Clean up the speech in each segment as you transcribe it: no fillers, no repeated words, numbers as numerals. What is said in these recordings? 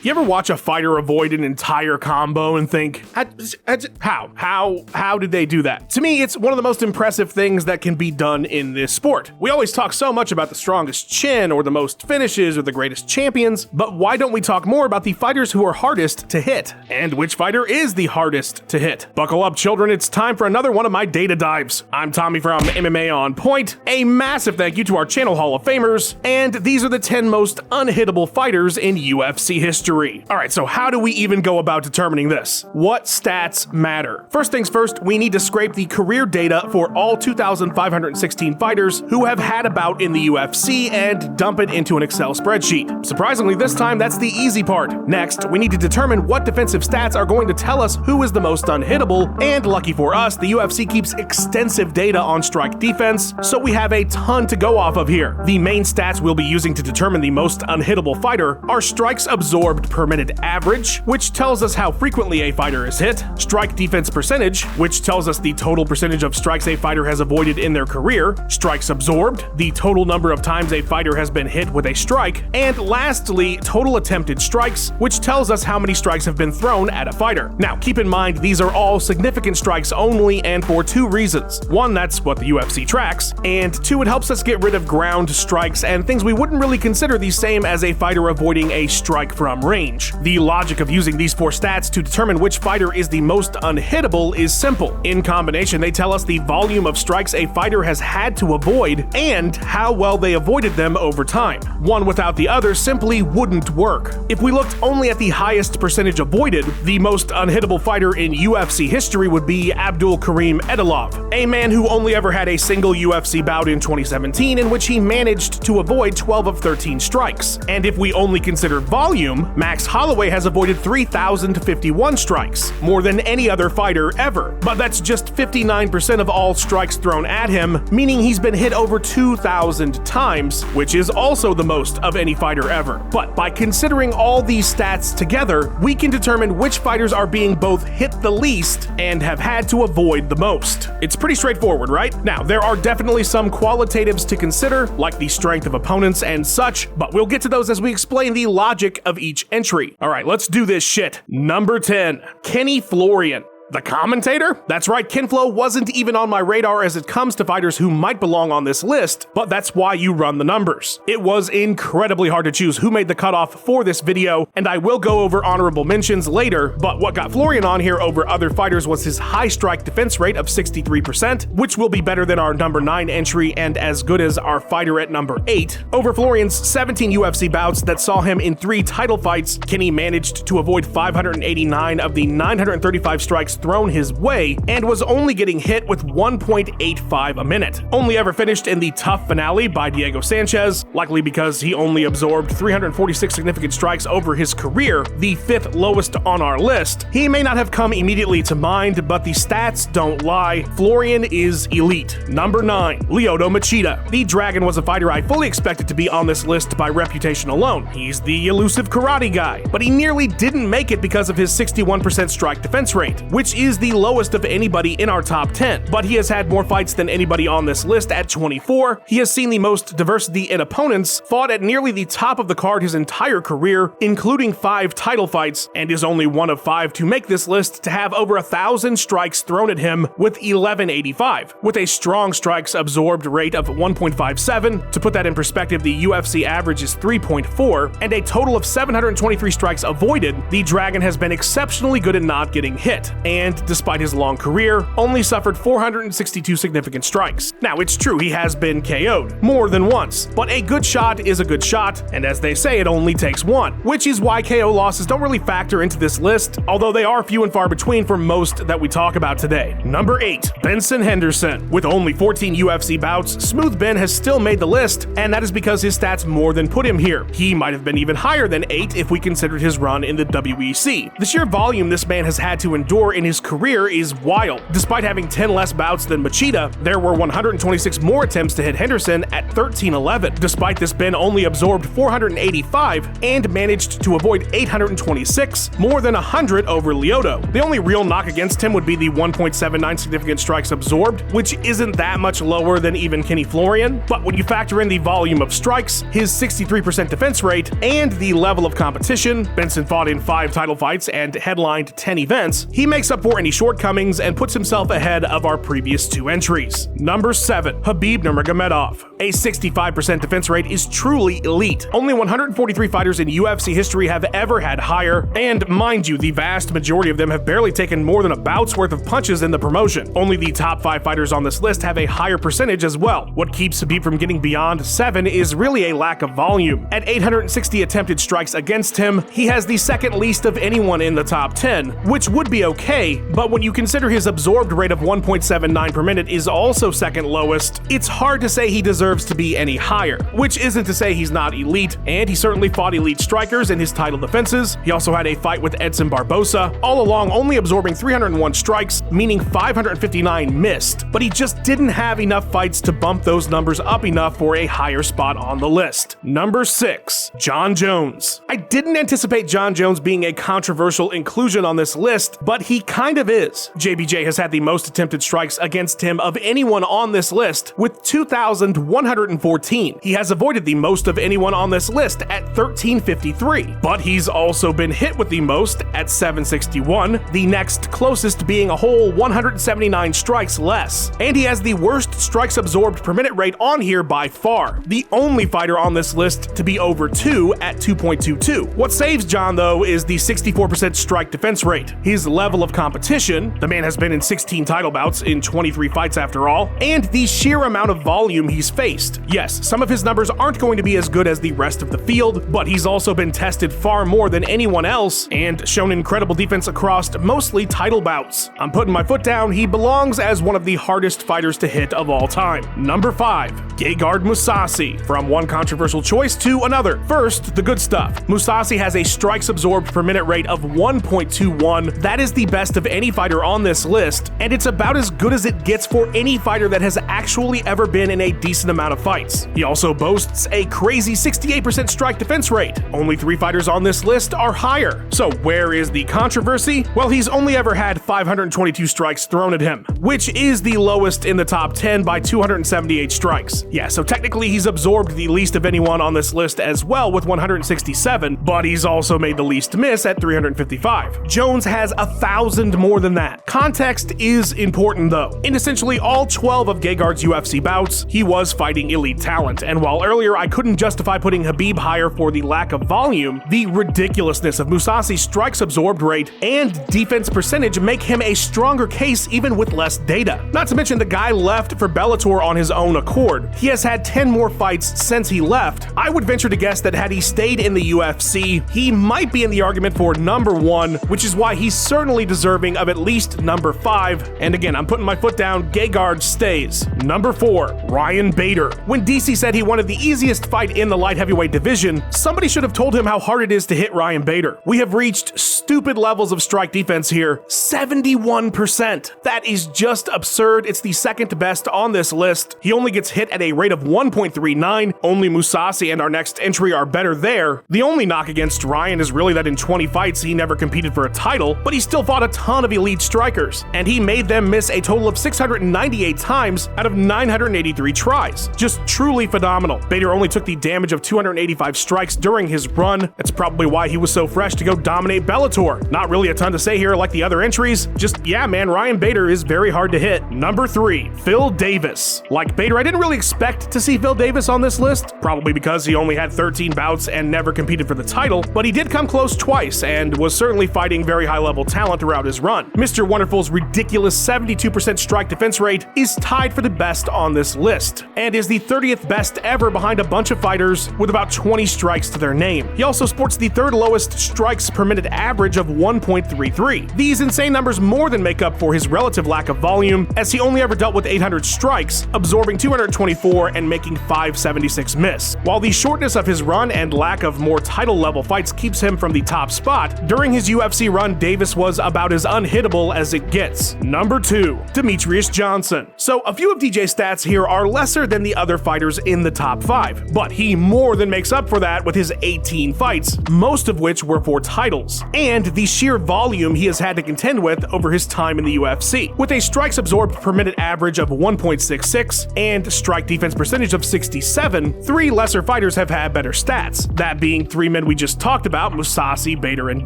You ever watch a fighter avoid an entire combo and think, how did they do that? To me, it's one of the most impressive things that can be done in this sport. We always talk so much about the strongest chin or the most finishes or the greatest champions, but why don't we talk more about the fighters who are hardest to hit? And which fighter is the hardest to hit? Buckle up, children, it's time for another one of my data dives. I'm Tommy from MMA On Point. A massive thank you to our channel Hall of Famers, and these are the 10 most unhittable fighters in UFC history. Alright, so how do we even go about determining this? What stats matter? First things first, we need to scrape the career data for all 2,516 fighters who have had a bout in the UFC and dump it into an Excel spreadsheet. Surprisingly, this time that's the easy part. Next, we need to determine what defensive stats are going to tell us who is the most unhittable, and lucky for us, the UFC keeps extensive data on strike defense, so we have a ton to go off of here. The main stats we'll be using to determine the most unhittable fighter are strikes absorbed per minute average, which tells us how frequently a fighter is hit, strike defense percentage, which tells us the total percentage of strikes a fighter has avoided in their career, strikes absorbed, the total number of times a fighter has been hit with a strike, and lastly, total attempted strikes, which tells us how many strikes have been thrown at a fighter. Now, keep in mind, these are all significant strikes only, and for two reasons. One, that's what the UFC tracks, and two, it helps us get rid of ground strikes and things we wouldn't really consider the same as a fighter avoiding a strike from range. The logic of using these four stats to determine which fighter is the most unhittable is simple. In combination, they tell us the volume of strikes a fighter has had to avoid and how well they avoided them over time. One without the other simply wouldn't work. If we looked only at the highest percentage avoided, the most unhittable fighter in UFC history would be Abdul Karim Edilov, a man who only ever had a single UFC bout in 2017 in which he managed to avoid 12 of 13 strikes. And if we only consider volume, Max Holloway has avoided 3,051 strikes, more than any other fighter ever. But that's just 59% of all strikes thrown at him, meaning he's been hit over 2,000 times, which is also the most of any fighter ever. But by considering all these stats together, we can determine which fighters are being both hit the least and have had to avoid the most. It's pretty straightforward, right? Now, there are definitely some qualitatives to consider, like the strength of opponents and such, but we'll get to those as we explain the logic of each entry. Alright, let's do this shit. Number 10, Kenny Florian. The commentator? That's right, Kenflo wasn't even on my radar as it comes to fighters who might belong on this list, but that's why you run the numbers. It was incredibly hard to choose who made the cutoff for this video, and I will go over honorable mentions later, but what got Florian on here over other fighters was his high strike defense rate of 63%, which will be better than our number 9 entry and as good as our fighter at number 8. Over Florian's 17 UFC bouts that saw him in 3 title fights, Kenny managed to avoid 589 of the 935 strikes thrown his way and was only getting hit with 1.85 a minute. Only ever finished in the tough finale by Diego Sanchez, likely because he only absorbed 346 significant strikes over his career, the 5th lowest on our list. He may not have come immediately to mind, but the stats don't lie. Florian is elite. Number 9, Lyoto Machida. The Dragon was a fighter I fully expected to be on this list by reputation alone. He's the elusive karate guy, but he nearly didn't make it because of his 61% strike defense rate, which is the lowest of anybody in our top 10, but he has had more fights than anybody on this list at 24. He has seen the most diversity in opponents, fought at nearly the top of the card his entire career, including 5 title fights, and is only one of 5 to make this list to have over 1,000 strikes thrown at him with 1185, with a strong strikes absorbed rate of 1.57. To put that in perspective, the UFC average is 3.4, and a total of 723 strikes avoided. The Dragon has been exceptionally good at not getting hit, and despite his long career, only suffered 462 significant strikes. Now, it's true he has been KO'd more than once, but a good shot is a good shot, and as they say, it only takes one, which is why KO losses don't really factor into this list, although they are few and far between for most that we talk about today. Number 8, Benson Henderson. With only 14 UFC bouts, Smooth Ben has still made the list, and that is because his stats more than put him here. He might have been even higher than 8 if we considered his run in the WEC. The sheer volume this man has had to endure in his career is wild. Despite having 10 less bouts than Machida, there were 126 more attempts to hit Henderson at 1311. Despite this, Ben only absorbed 485 and managed to avoid 826, more than 100 over Lyoto. The only real knock against him would be the 1.79 significant strikes absorbed, which isn't that much lower than even Kenny Florian, but when you factor in the volume of strikes, his 63% defense rate, and the level of competition, Benson fought in 5 title fights and headlined 10 events, he makes up for any shortcomings and puts himself ahead of our previous 2 entries. Number 7. Khabib Nurmagomedov. A 65% defense rate is truly elite. Only 143 fighters in UFC history have ever had higher, and mind you, the vast majority of them have barely taken more than a bout's worth of punches in the promotion. Only the top 5 fighters on this list have a higher percentage as well. What keeps Khabib from getting beyond 7 is really a lack of volume. At 860 attempted strikes against him, he has the second least of anyone in the top 10, which would be okay, but when you consider his absorbed rate of 1.79 per minute is also second lowest, it's hard to say he deserves to be any higher, which isn't to say he's not elite, and he certainly fought elite strikers in his title defenses. He also had a fight with Edson Barbosa, all along only absorbing 301 strikes, meaning 559 missed, but he just didn't have enough fights to bump those numbers up enough for a higher spot on the list. Number 6. Jon Jones. I didn't anticipate Jon Jones being a controversial inclusion on this list, but he kind of is. JBJ has had the most attempted strikes against him of anyone on this list, with 2,114. He has avoided the most of anyone on this list at 1,353, but he's also been hit with the most at 761, the next closest being a whole 179 strikes less. And he has the worst strikes absorbed per minute rate on here by far, the only fighter on this list to be over 2 at 2.22. What saves Jon, though, is the 64% strike defense rate, his level of competition, the man has been in 16 title bouts in 23 fights after all, and the sheer amount of volume he's faced. Yes, some of his numbers aren't going to be as good as the rest of the field, but he's also been tested far more than anyone else and shown incredible defense across mostly title bouts. I'm putting my foot down, he belongs as one of the hardest fighters to hit of all time. Number 5. Gegard Mousasi. From one controversial choice to another. First, the good stuff. Mousasi has a strikes absorbed per minute rate of 1.21. That is the best of any fighter on this list, and it's about as good as it gets for any fighter that has actually ever been in a decent amount of fights. He also boasts a crazy 68% strike defense rate. Only 3 fighters on this list are higher. So where is the controversy? Well, he's only ever had 522 strikes thrown at him, which is the lowest in the top 10 by 278 strikes. Yeah, so technically he's absorbed the least of anyone on this list as well with 167, but he's also made the least miss at 355. Jones has 1,000 more than that. Context is important though. In essentially all 12 of Gegard's UFC bouts, he was fighting elite talent, and while earlier I couldn't justify putting Khabib higher for the lack of volume, the ridiculousness of Mousasi's strikes absorbed rate and defense percentage make him a stronger case even with less data. Not to mention the guy left for Bellator on his own accord. He has had 10 more fights since he left. I would venture to guess that had he stayed in the UFC, he might be in the argument for number 1, which is why he's certainly deserving of at least number 5. And again, I'm putting my foot down, Gegard stays. Number 4, Ryan Bader. When DC said he wanted the easiest fight in the light heavyweight division, somebody should have told him how hard it is to hit Ryan Bader. We have reached stupid levels of strike defense here. 71%. That is just absurd. It's the second best on this list. He only gets hit at a rate of 1.39. Only Mousasi and our next entry are better there. The only knock against Ryan is really that in 20 fights he never competed for a title, but he still fought a ton of elite strikers, and he made them miss a total of 698 times out of 983 tries. Just truly phenomenal. Bader only took the damage of 285 strikes during his run. That's probably why he was so fresh to go dominate Bellator. Not really a ton to say here like the other entries. Just, yeah man, Ryan Bader is very hard to hit. Number 3, Phil Davis. Like Bader, I didn't really expect to see Phil Davis on this list, probably because he only had 13 bouts and never competed for the title, but he did come close twice and was certainly fighting very high-level talent throughout his run. Mr. Wonderful's ridiculous 72% strike defense rate is tied for the best on this list, and is the 30th best ever behind a bunch of fighters with about 20 strikes to their name. He also sports the 3rd lowest strikes per minute average of 1.33. These insane numbers more than make up for his relative lack of volume, as he only ever dealt with 800 strikes, absorbing 224 584 and making 576 miss. While the shortness of his run and lack of more title-level fights keeps him from the top spot, during his UFC run, Davis was about as unhittable as it gets. Number 2, Demetrius Johnson. So a few of DJ's stats here are lesser than the other fighters in the top 5, but he more than makes up for that with his 18 fights, most of which were for titles, and the sheer volume he has had to contend with over his time in the UFC. With a strikes absorbed per minute average of 1.66 and strike defense percentage of 67, 3 lesser fighters have had better stats, that being 3 men we just talked about, Mousasi, Bader, and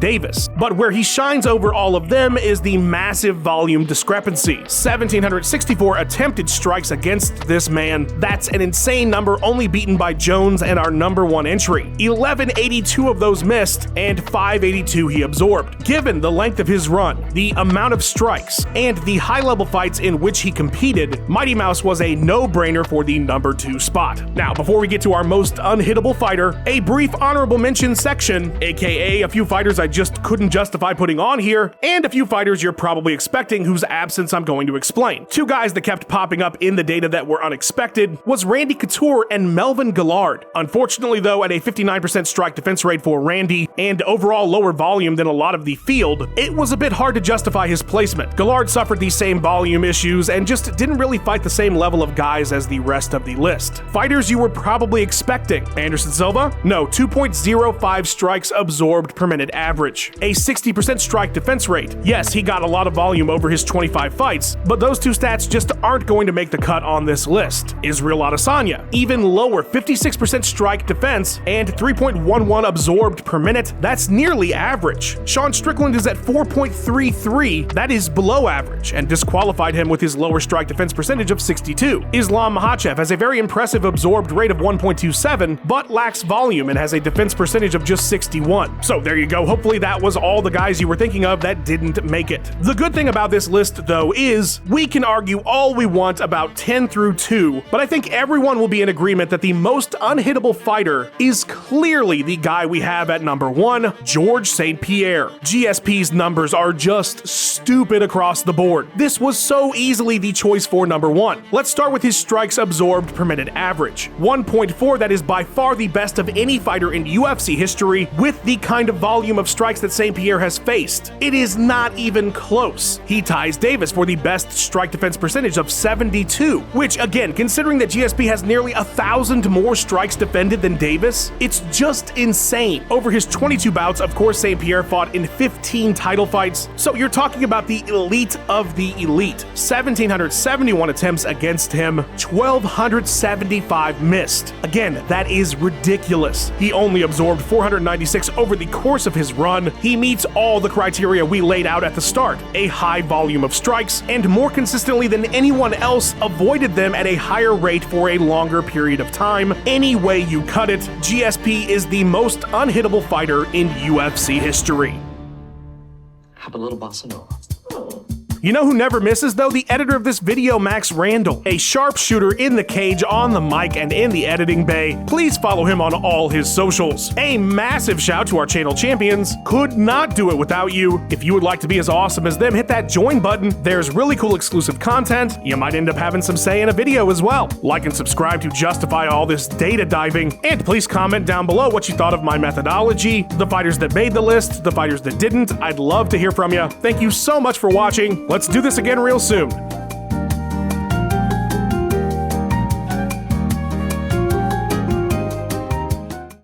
Davis. But where he shines over all of them is the massive volume discrepancy. 1,764 attempted strikes against this man. That's an insane number, only beaten by Jones and our number 1 entry. 1,182 of those missed, and 582 he absorbed. Given the length of his run, the amount of strikes, and the high-level fights in which he competed, Mighty Mouse was a no-brainer for the number 2 spot. Now, before we get to our most unhittable fighter, a brief honorable mention section, aka a few fighters I just couldn't justify putting on here, and a few fighters you're probably expecting whose absence I'm going to explain. 2 guys that kept popping up in the data that were unexpected was Randy Couture and Melvin Gillard. Unfortunately though, at a 59% strike defense rate for Randy, and overall lower volume than a lot of the field, it was a bit hard to justify his placement. Gillard suffered these same volume issues and just didn't really fight the same level of guys as the rest of the list. Fighters you were probably expecting: Anderson Silva? No, 2.05 strikes absorbed per minute average. A 60% strike defense rate. Yes, he got a lot of volume over his 25 fights, but those 2 stats just aren't going to make the cut on this list. Israel Adesanya? Even lower, 56% strike defense and 3.11 absorbed per minute. That's nearly average. Sean Strickland is at 4.33. That is below average and disqualified him with his lower strike defense percentage of 62. Islam Makhachev has a very impressive absorbed rate of 1.27, but lacks volume and has a defense percentage of just 61. So there you go. Hopefully that was all the guys you were thinking of that didn't make it. The good thing about this list, though, is we can argue all we want about 10 through 2, but I think everyone will be in agreement that the most unhittable fighter is clearly the guy we have at number 1, Georges St-Pierre. GSP's numbers are just stupid across the board. This was so easily the choice for number 1. Let's start with his strikes absorbed per minute average. 1.4, that is by far the best of any fighter in UFC history with the kind of volume of strikes that St-Pierre has faced. It is not even close. He ties Davis for the best strike defense percentage of 72, which again, considering that GSP has nearly 1,000 more strikes defended than Davis, it's just insane. Over his 22 bouts, of course, St-Pierre fought in 15 title fights, so you're talking about the elite of the elite. 1,771 attempts against him, 1,275 missed. Again, that is ridiculous. He only absorbed 496 over the course of his run. He meets all the criteria we laid out at the start: a high volume of strikes, and more consistently than anyone else, avoided them at a higher rate for a longer period of time. Any way you cut it, GSP is the most unhittable fighter in UFC history. Have a little bossa nova. You know who never misses though? The editor of this video, Max Randall. A sharpshooter in the cage, on the mic, and in the editing bay. Please follow him on all his socials. A massive shout to our channel champions. Could not do it without you. If you would like to be as awesome as them, hit that join button. There's really cool exclusive content. You might end up having some say in a video as well. Like and subscribe to justify all this data diving. And please comment down below what you thought of my methodology, the fighters that made the list, the fighters that didn't. I'd love to hear from you. Thank you so much for watching. Let's do this again real soon.